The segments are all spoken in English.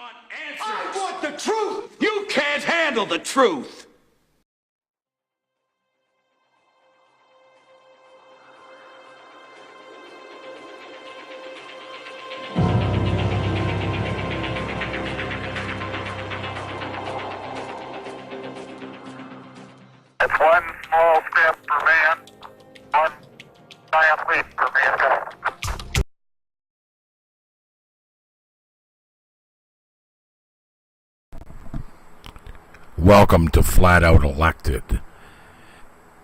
want answers. I want the truth. You can't handle the truth. It's one small step for man, one giant leap for mankind. Welcome to Flat Out Elected.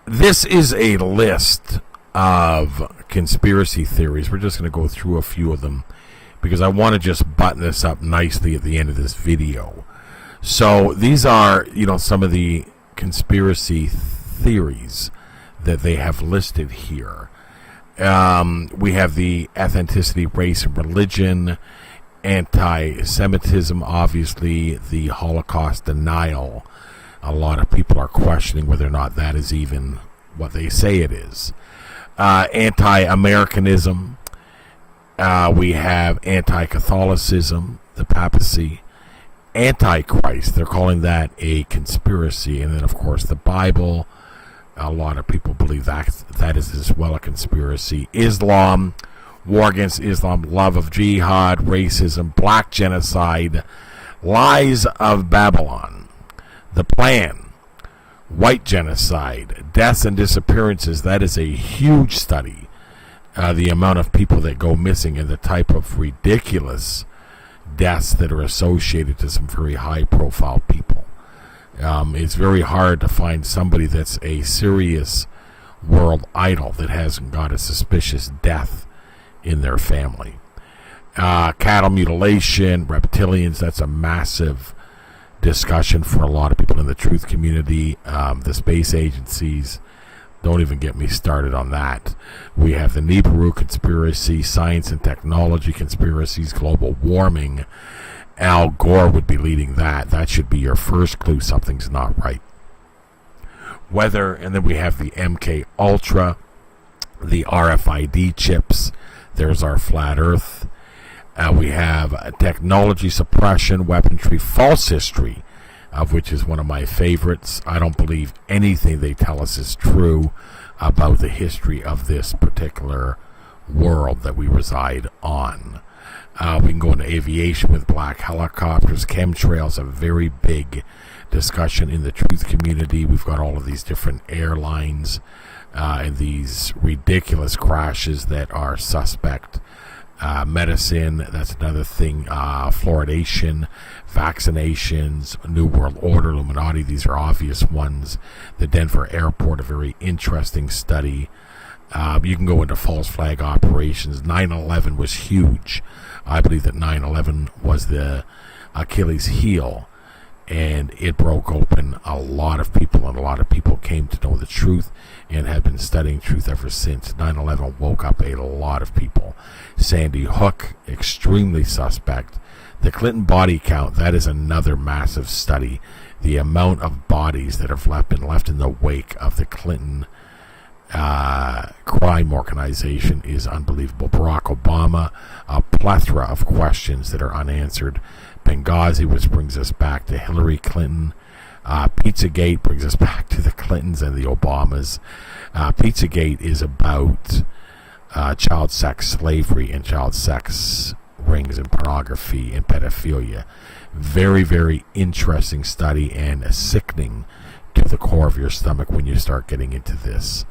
This is a list of conspiracy theories. We're just going to go through a few of them because I want to just button this up nicely at the end of this video. So these are, some of the conspiracy theories that they have listed here. We have the ethnicity, race, and religion, anti-Semitism, obviously, the Holocaust denial. A lot of people are questioning whether or not that is even what they say it is. Anti-Americanism. We have anti-Catholicism, the papacy. Antichrist, they're calling that a conspiracy. And then, of course, the Bible. A lot of people believe that is as well a conspiracy. Islam, war against Islam, love of jihad, racism, black genocide, lies of Babylon, the plan, white genocide, deaths and disappearances. That is a huge study. The amount of people that go missing and the type of ridiculous deaths that are associated to some very high-profile people. It's very hard to find somebody that's a serious world idol that hasn't got a suspicious death in their family. Cattle mutilation, reptilians, that's a massive discussion for a lot of people in the truth community. The space agencies, don't even get me started on that. We have the Nibiru conspiracy, science and technology conspiracies, global warming. Al Gore would be leading that. That should be your first clue something's not right. Weather, and then we have the MK Ultra, the RFID chips. There's our flat Earth. We have technology suppression, weaponry, false history, of which is one of my favorites. I don't believe anything they tell us is true about the history of this particular world that we reside on. We can go into aviation with black helicopters, chemtrails, a very big discussion in the truth community. We've got all of these different airlines and these ridiculous crashes that are suspect. Medicine, that's another thing. Fluoridation, vaccinations, New World Order, Illuminati, these are obvious ones. The Denver airport, a very interesting study. You can go into false flag operations. 9/11 was huge. I believe that 9/11 was the Achilles heel, and it broke open a lot of people, and a lot of people came to know the truth and have been studying truth ever since. 9/11 woke up a lot of people. Sandy Hook, extremely suspect. The Clinton body count, that is another massive study. The amount of bodies that have been left in the wake of the Clinton crime organization is unbelievable. Barack Obama, a plethora of questions that are unanswered. Benghazi, which brings us back to Hillary Clinton. Pizzagate brings us back to the Clintons and the Obamas. Pizzagate is about child sex slavery and child sex rings and pornography and pedophilia. Very, very interesting study and sickening to the core of your stomach when you start getting into this.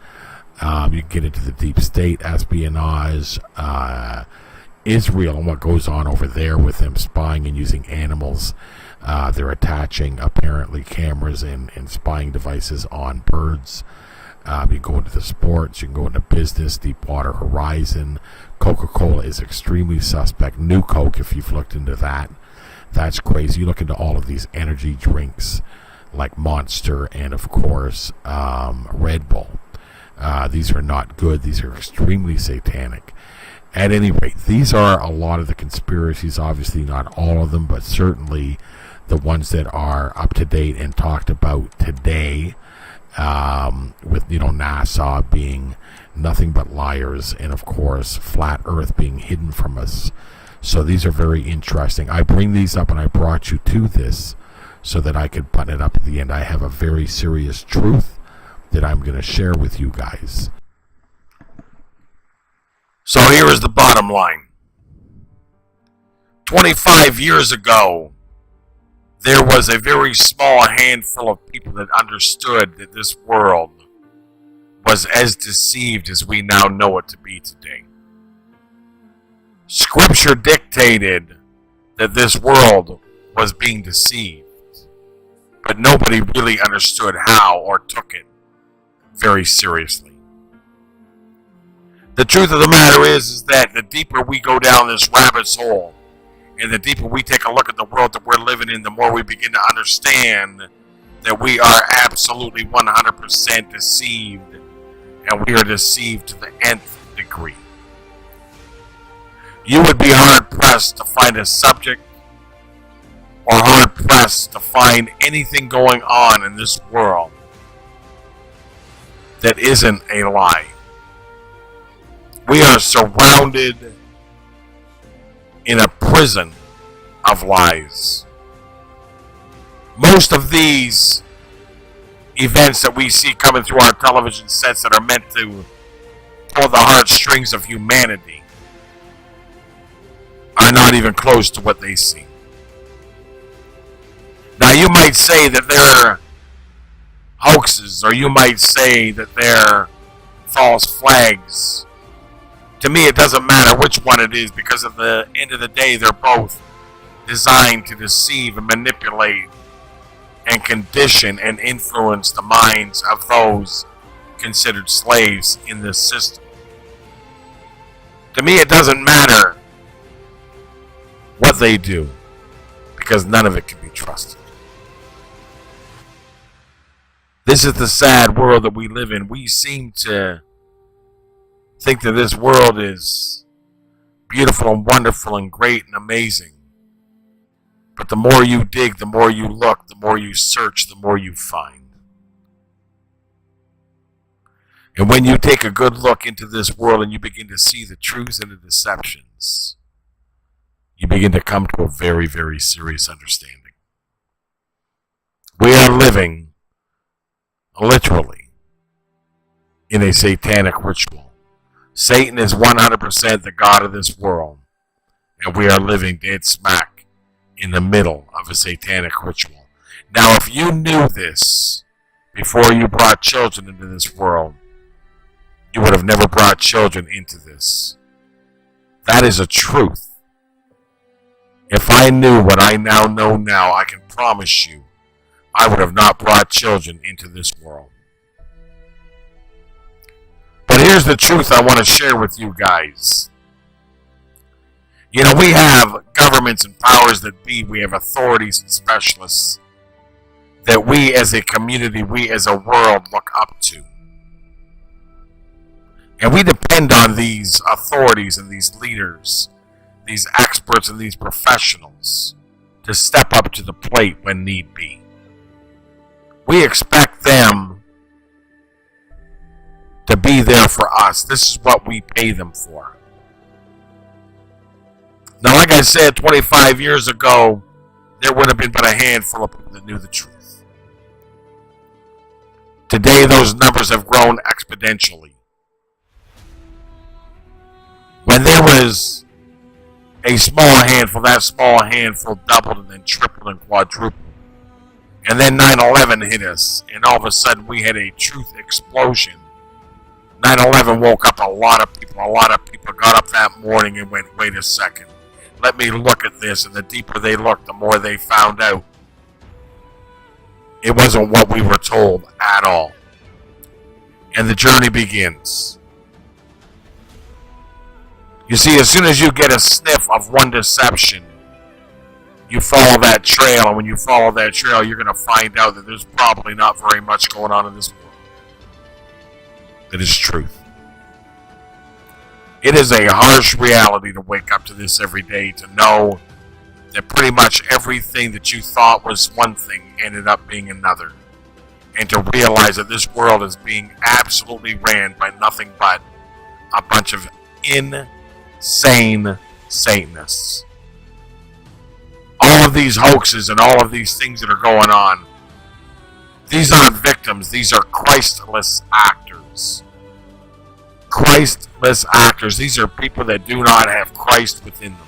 You can get into the deep state, espionage, Israel and what goes on over there with them spying and using animals. They're attaching, apparently, cameras and spying devices on birds. You can go into the sports, you can go into business, Deepwater Horizon. Coca-Cola is extremely suspect. New Coke, if you've looked into that, that's crazy. You look into all of these energy drinks like Monster and, of course, Red Bull. These are not good. These are extremely satanic. At any rate, these are a lot of the conspiracies. Obviously, not all of them, but certainly the ones that are up to date and talked about today. With NASA being nothing but liars, and of course, flat Earth being hidden from us So these are very interesting. I bring these up and I brought you to this so that I could button it up at the end. I have a very serious truth that I'm going to share with you guys. So here is the bottom line. 25 years ago, there was a very small handful of people that understood that this world was as deceived as we now know it to be today. Scripture dictated that this world was being deceived, but nobody really understood how or took it very seriously. The truth of the matter is that the deeper we go down this rabbit's hole, and the deeper we take a look at the world that we're living in, the more we begin to understand that we are absolutely 100% deceived, and we are deceived to the nth degree. You would be hard-pressed to find a subject or hard-pressed to find anything going on in this world that isn't a lie. We are surrounded in a prison of lies. Most of these events that we see coming through our television sets that are meant to pull the heartstrings of humanity are not even close to what they see. Now you might say that they're hoaxes, or you might say that they're false flags. To me, it doesn't matter which one it is, because at the end of the day, they're both designed to deceive and manipulate and condition and influence the minds of those considered slaves in this system. To me, it doesn't matter what they do, because none of it can be trusted. This is the sad world that we live in. We seem to think that this world is beautiful and wonderful and great and amazing. But the more you dig, the more you look, the more you search, the more you find. And when you take a good look into this world and you begin to see the truths and the deceptions, you begin to come to a very, very serious understanding. We are living literally in a satanic ritual. Satan is 100% the god of this world, and we are living dead smack in the middle of a satanic ritual. Now, if you knew this before you brought children into this world, you would have never brought children into this. That is a truth. If I knew what I now know now, I can promise you, I would have not brought children into this world. But here's the truth I want to share with you guys. You know, we have governments and powers that be. We have authorities and specialists that we as a community, we as a world look up to. And we depend on these authorities and these leaders, these experts and these professionals to step up to the plate when need be. We expect them to be there for us. This is what we pay them for. Now, like I said, 25 years ago, there would have been but a handful of people that knew the truth. Today, those numbers have grown exponentially. When there was a small handful, that small handful doubled and then tripled and quadrupled. And then 9/11 hit us, and all of a sudden we had a truth explosion. 9/11 woke up a lot of people. A lot of people got up that morning and went, wait a second, let me look at this. And the deeper they looked, the more they found out it wasn't what we were told at all. And the journey begins. You see, as soon as you get a sniff of one deception, you follow that trail, and when you follow that trail, you're going to find out that there's probably not very much going on in this world that is truth. It is a harsh reality to wake up to this every day, to know that pretty much everything that you thought was one thing ended up being another, and to realize that this world is being absolutely ran by nothing but a bunch of insane Satanists. All of these hoaxes and all of these things that are going on, these aren't victims, these are Christless actors. Christless actors. These are people that do not have Christ within them.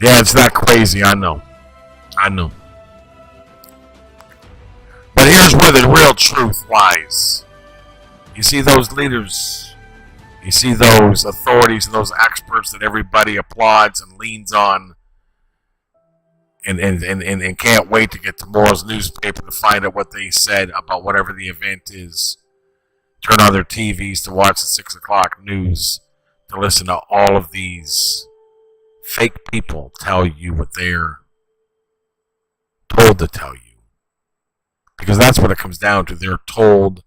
Yeah, it's that crazy, I know. I know. But here's where the real truth lies. You see those leaders, you see those authorities and those experts that everybody applauds and leans on and can't wait to get tomorrow's newspaper to find out what they said about whatever the event is. Turn on their TVs to watch the 6 o'clock news, to listen to all of these fake people tell you what they're told to tell you. Because that's what it comes down to. They're told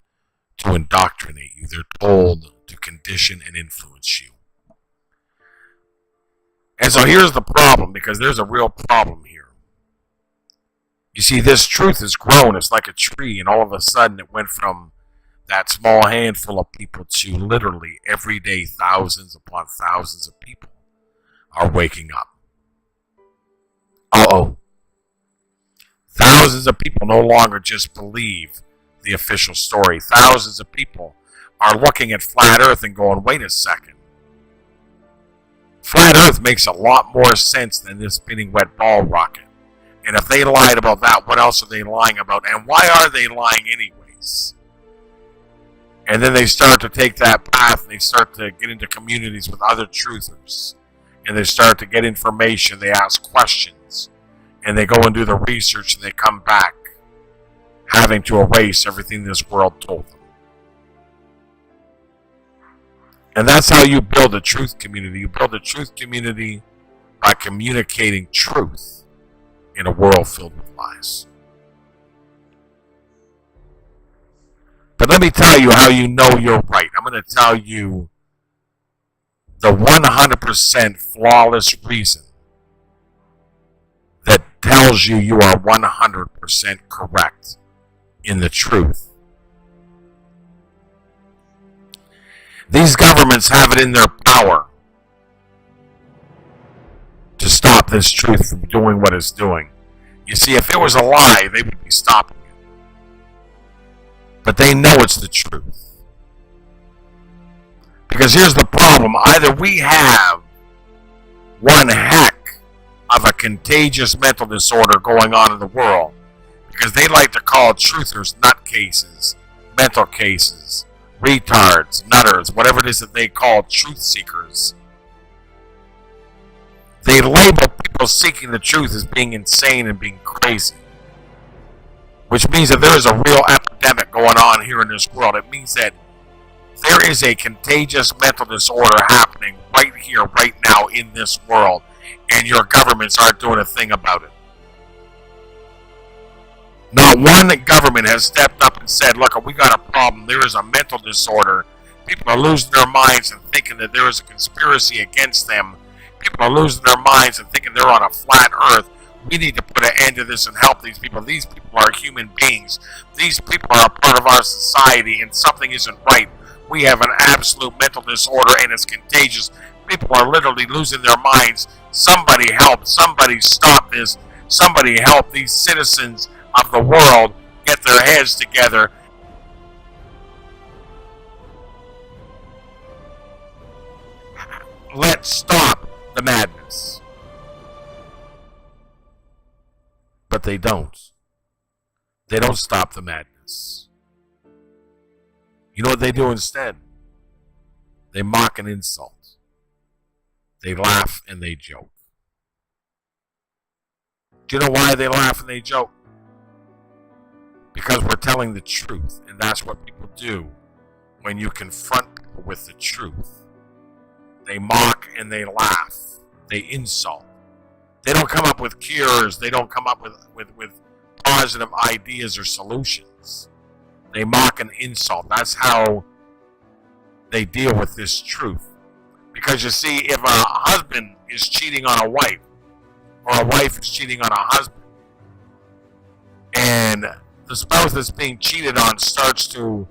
to indoctrinate you. They're told to condition and influence you. And so here's the problem, because there's a real problem here. You see, this truth has grown. It's like a tree, and all of a sudden it went from that small handful of people to literally every day thousands upon thousands of people are waking up. Uh-oh. Thousands of people no longer just believe the official story. Thousands of people are looking at flat earth and going, wait a second. Flat earth makes a lot more sense than this spinning wet ball rocket. And if they lied about that, what else are they lying about? And why are they lying anyways? And then they start to take that path, and they start to get into communities with other truthers. And they start to get information, they ask questions, and they go and do the research, and they come back having to erase everything this world told them. And that's how you build a truth community. You build a truth community by communicating truth in a world filled with lies. But let me tell you how you know you're right. I'm going to tell you the 100% flawless reason that tells you you are 100% correct in the truth. These governments have it in their power to stop this truth from doing what it's doing. You see, if it was a lie, they would be stopping it. But they know it's the truth. Because here's the problem. Either we have one heck of a contagious mental disorder going on in the world, because they like to call truthers nutcases, mental cases, retards, nutters, whatever it is that they call truth seekers. They label people seeking the truth as being insane and being crazy. Which means that there is a real epidemic going on here in this world. It means that there is a contagious mental disorder happening right here, right now in this world. And your governments aren't doing a thing about it. Not one government has stepped up and said, look, we got a problem. There is a mental disorder. People are losing their minds and thinking that there is a conspiracy against them. People are losing their minds and thinking they're on a flat earth. We need to put an end to this and help these people. These people are human beings. These people are a part of our society, and something isn't right. We have an absolute mental disorder, and it's contagious. People are literally losing their minds. Somebody help. Somebody stop this. Somebody help these citizens of the world get their heads together. Let's stop the madness. But they don't. They don't stop the madness. You know what they do instead? They mock and insult. They laugh and they joke. Do you know why they laugh and they joke? Because we're telling the truth, and that's what people do when you confront people with the truth. They mock and they laugh. They insult. They don't come up with cures. They don't come up with positive ideas or solutions. They mock and insult. That's how they deal with this truth. Because you see, if a husband is cheating on a wife, or a wife is cheating on a husband, and the spouse that's being cheated on starts to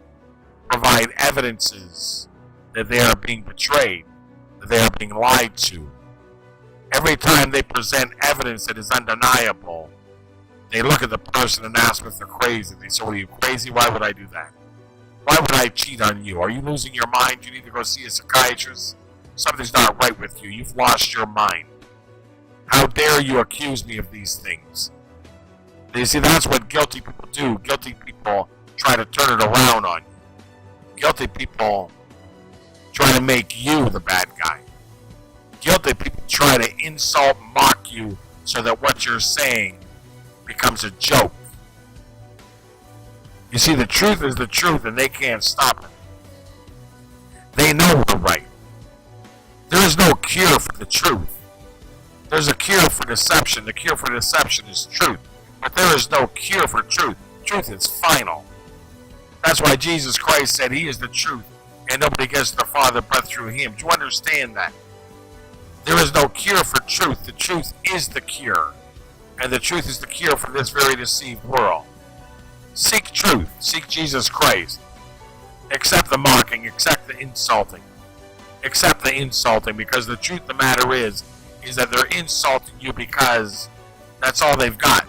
provide evidences that they are being betrayed, that they are being lied to. Every time they present evidence that is undeniable, they look at the person and ask if they're crazy. They say, "Well, are you crazy? Why would I do that? Why would I cheat on you? Are you losing your mind? You need to go see a psychiatrist. Something's not right with you. You've lost your mind. How dare you accuse me of these things?" You see, that's what guilty people do. Guilty people try to turn it around on you. Guilty people try to make you the bad guy. Guilty people try to insult, mock you, so that what you're saying becomes a joke. You see, the truth is the truth, and they can't stop it. They know we're right. There is no cure for the truth. There's a cure for deception. The cure for deception is truth. But there is no cure for truth. Truth is final. That's why Jesus Christ said he is the truth, and nobody gets to the Father but through him. Do you understand that? There is no cure for truth. The truth is the cure. And the truth is the cure for this very deceived world. Seek truth. Seek Jesus Christ. Accept the mocking. Accept the insulting. Accept the insulting, because the truth of the matter is that they're insulting you because that's all they've got.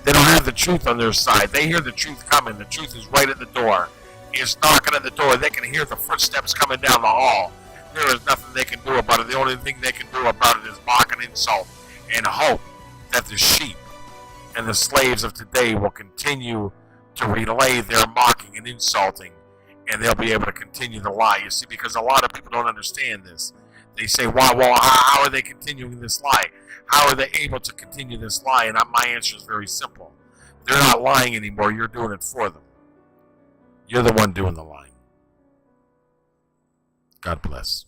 They don't have the truth on their side. They hear the truth coming. The truth is right at the door. It's knocking at the door. They can hear the footsteps coming down the hall. There is nothing they can do about it. The only thing they can do about it is mock and insult and hope that the sheep and the slaves of today will continue to relay their mocking and insulting, and they'll be able to continue to lie. You see, because a lot of people don't understand this. They say, well, how are they continuing this lie? How are they able to continue this lie? And my answer is very simple. They're not lying anymore. You're doing it for them. You're the one doing the lying. God bless.